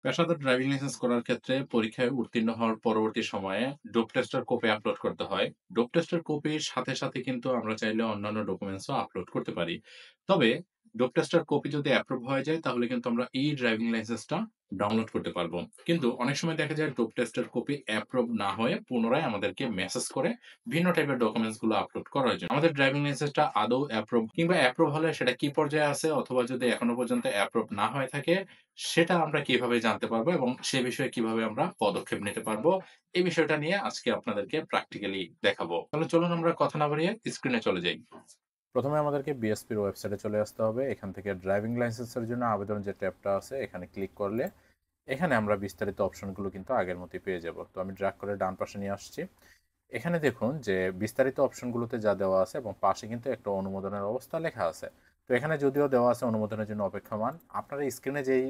পেশাদার driving licence করার ক্ষেত্রে পরীক্ষায় উত্তীর্ণ হওয়ার পরবর্তী সময়ে ডোপ টেস্টের কপি আপলোড করতে হয়। ডোপ টেস্টের কপির সাথে, সাথে কিন্তু আমরা চাইলে অন্যান্য ডকুমেন্টসও আপলোড করতে পারি। তবে ডোপ টেস্টের কপি যদি অ্যাপ্রুভ হয়ে যায় তাহলে কিন্তু আমরা ড্রাইভিং লাইসেন্সটা ডাউনলোড করতে পারবো। কিন্তু অনেক সময় দেখা যায় ডোপ টেস্টের কপি অ্যাপ্রুভ না হয়ে পুনরায় আমাদেরকে মেসেজ করে ভিন্ন টাইপের ডকুমেন্টস গুলো আপলোড করার জন্য। আমাদের ড্রাইভিং লাইসেন্সটা আদৌ অ্যাপ্রুভ কিংবা অ্যাপ্রুভ হলে সেটা কি পর্যায়ে আছে অথবা যদি এখনো পর্যন্ত অ্যাপ্রুভ না হয়ে থাকে সেটা আমরা কিভাবে জানতে পারবো এবং সে বিষয়ে কিভাবে আমরা পদক্ষেপ নিতে পারবো? এই বিষয়টা নিয়ে আজকে আপনাদেরকে প্র্যাকটিক্যালি দেখাবো। তাহলে চলুন আমরা কথা না বাড়িয়ে স্ক্রিনে চলে যাই। প্রথমে আমাদেরকে বিএসপির ওয়েবসাইটে চলে আসতে হবে। এখান থেকে ড্রাইভিং লাইসেন্সের জন্য আবেদন যে ট্যাবটা আছে এখানে ক্লিক করলে এখানে আমরা বিস্তারিত অপশনগুলো কিন্তু আগের মতোই পেয়ে যাব। তো আমি ড্র্যাগ করে ডান পাশে নিয়ে আসছি। এখানে দেখুন যে বিস্তারিত অপশনগুলোতে যা দেওয়া আছে এবং পাশে কিন্তু একটা অনুমোদনের অবস্থা লেখা আছে। তো এখানে যদিও দেওয়া আছে অনুমোদনের জন্য অপেক্ষমান, আপনারা স্ক্রিনে যেই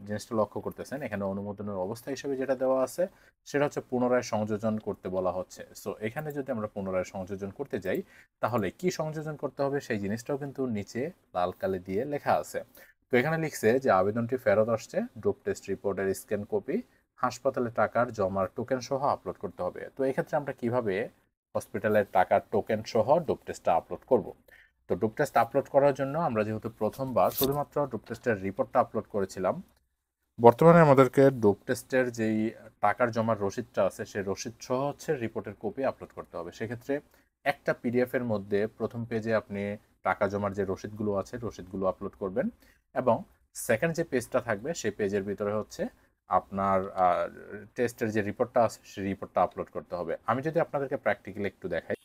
জিনিসটা লক্ষ্য করতেছেন এখানে অনুমোদনের অবস্থা হিসেবে যেটা দেওয়া আছে সেটা হচ্ছে পুনরায় সংযোজন করতে বলা হচ্ছে। সো এখানে যদি আমরা পুনরায় সংযোজন করতে যাই তাহলে কি সংযোজন করতে হবে সেই জিনিসটাও কিন্তু নিচে লাল কালি দিয়ে লেখা আছে। তো এখানে লিখছে যে আবেদনটি ফেরত আসছে, ডোপ টেস্ট রিপোর্টের স্ক্যান কপি হাসপাতালে টাকার জমার টোকেন সহ আপলোড করতে হবে। তো এক্ষেত্রে আমরা কিভাবে হসপিটালের টাকার টোকেন সহ ডোপ টেস্টটা আপলোড করব? তো ডোপ টেস্ট আপলোড করার জন্য আমরা যেহেতু প্রথমবার শুধুমাত্র ডোপ টেস্টের রিপোর্টটা আপলোড করেছিলাম, বর্তমানে আমাদেরকে ডোপ টেস্টের যেই টাকার জমার রসিদটা আছে সেই রসিদ সহ হচ্ছে রিপোর্টের কপি আপলোড করতে হবে। সেক্ষেত্রে একটা পিডিএফ এর মধ্যে প্রথম পেজে আপনি টাকা জমার যে রসিদগুলো আছে রসিদগুলো আপলোড করবেন এবং সেকেন্ড যে পেজটা থাকবে সেই পেজের ভিতরে হচ্ছে আপনার টেস্টের যে রিপোর্টটা আছে সেই রিপোর্টটা আপলোড করতে হবে। আমি যদি আপনাদেরকে প্র্যাকটিক্যালি একটু দেখাই,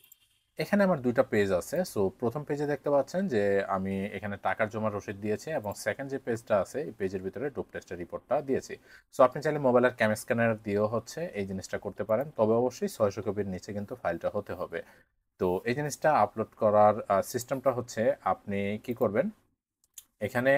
এখানে আমার ২ টা পেজ আছে। সো প্রথম পেজে দেখতে পাচ্ছেন যে আমি এখানে টাকার জমার রসিদ দিয়েছি এবং সেকেন্ড যে পেজটা আছে এই পেজের ভিতরে ডোপ টেস্টের রিপোর্টটা দিয়েছি। সো আপনি চাইলে মোবাইলের ক্যাম স্ক্যানার দিয়েও হচ্ছে এই জিনিসটা করতে পারেন। তবে অবশ্যই ৬০০ কপির নিচে কিন্তু ফাইলটা হতে হবে। তো এই জিনিসটা আপলোড করার সিস্টেমটা হচ্ছে আপনি কি করবেন, এখানে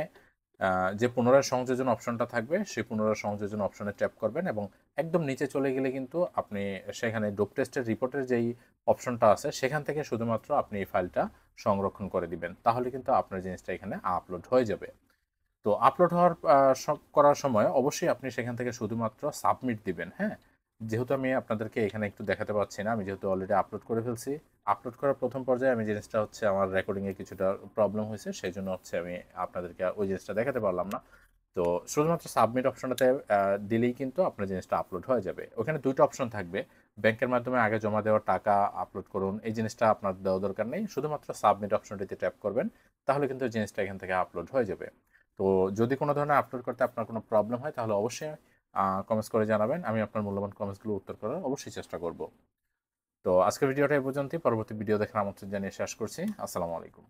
যে পুনরায় সংযোজন অপশনটা থাকবে সেই পুনরায় সংযোজন অপশনে ট্যাপ করবেন এবং একদম নিচে চলে গেলে কিন্তু আপনি সেখানে ডোপ টেস্টের রিপোর্টের যেই অপশনটা আছে সেখান থেকে শুধুমাত্র আপনি এই ফাইলটা সংরক্ষণ করে দিবেন। তাহলে কিন্তু আপনার জিনিসটা এখানে আপলোড হয়ে যাবে। তো আপলোড হওয়ার করার সময় অবশ্যই আপনি সেখান থেকে শুধুমাত্র সাবমিট দিবেন, হ্যাঁ? যেহেতু আমি আপনাদেরকে এখানে একটু দেখাতে পাচ্ছি না, আমি যেহেতু অলরেডি আপলোড করে ফেলছি। আপলোড করার প্রথম পর্যায়ে আমি জিনিসটা হচ্ছে আমার রেকর্ডিংয়ে কিছুটা প্রবলেম হয়েছে, সেজন্য হচ্ছে আমি আপনাদেরকে ওই জিনিসটা দেখাতে পারলাম না। তো শুধুমাত্র সাবমিট অপশনটাতে দিলেই কিন্তু আপনার জিনিসটা আপলোড হয়ে যাবে। ওখানে ২ টা অপশন থাকবে। ব্যাংকের মাধ্যমে আগে জমা দেওয়া টাকা আপলোড করুন। এই জিনিসটা আপনার দেওয়া দরকার নেই। শুধুমাত্র সাবমিট অপশনটিতে ট্যাপ করবেন। তাহলে কিন্তু জিনিসটা এখান থেকে আপলোড হয়ে যাবে। তো যদি কোনো ধরনের আপলোড করতে আপনার কোনো প্রবলেম হয় তাহলে অবশ্যই কমেন্টস করে জানাবেন। আমি আপনার মূল্যবান কমেন্টসগুলো উত্তর করার অবশ্যই চেষ্টা করব। তো আজকের ভিডিওটা এ পর্যন্তই। পরবর্তী ভিডিও দেখার আমন্ত্রণ জানিয়ে শেষ করছি। আসসালামু আলাইকুম।